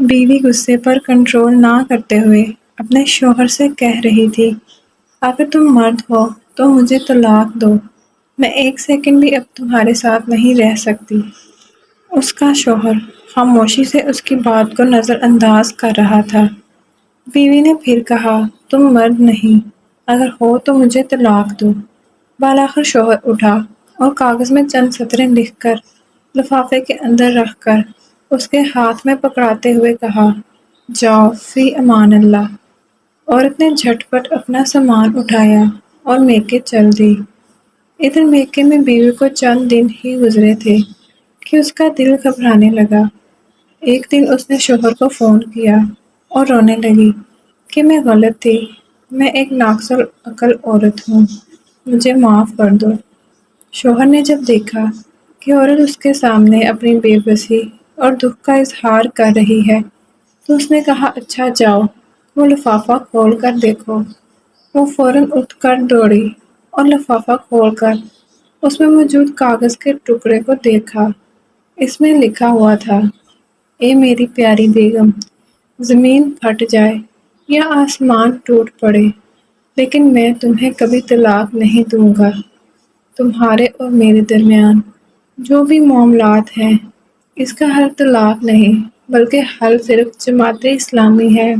بیوی غصے پر کنٹرول نہ کرتے ہوئے اپنے شوہر سے کہہ رہی تھی، اگر تم مرد ہو تو مجھے طلاق دو، میں ایک سیکنڈ بھی اب تمہارے ساتھ نہیں رہ سکتی۔ اس کا شوہر خاموشی سے اس کی بات کو نظر انداز کر رہا تھا۔ بیوی نے پھر کہا، تم مرد نہیں، اگر ہو تو مجھے طلاق دو۔ بالآخر شوہر اٹھا اور کاغذ میں چند سطریں لکھ کر لفافے کے اندر رکھ کر اس کے ہاتھ میں پکڑاتے ہوئے کہا، جاؤ فی امان اللہ۔ عورت نے جھٹ پٹ اپنا سامان اٹھایا اور میکے چل دی۔ ادھر میکے میں بیوی کو چند دن ہی گزرے تھے کہ اس کا دل گھبرانے لگا۔ ایک دن اس نے شوہر کو فون کیا اور رونے لگی کہ میں غلط تھی، میں ایک ناقص العقل عورت ہوں، مجھے معاف کر دو۔ شوہر نے جب دیکھا کہ عورت اس کے سامنے اپنی بے بسی اور دکھ کا اظہار کر رہی ہے تو اس نے کہا، اچھا جاؤ وہ لفافہ کھول کر دیکھو۔ وہ فوراً اٹھ کر دوڑی اور لفافہ کھول کر اس میں موجود کاغذ کے ٹکڑے کو دیکھا۔ اس میں لکھا ہوا تھا، اے میری پیاری بیگم، زمین پھٹ جائے یا آسمان ٹوٹ پڑے لیکن میں تمہیں کبھی طلاق نہیں دوں گا۔ تمہارے اور میرے درمیان جو بھی معاملات ہیں اس کا حل طلاق نہیں بلکہ حل صرف جماعت اسلامی ہے۔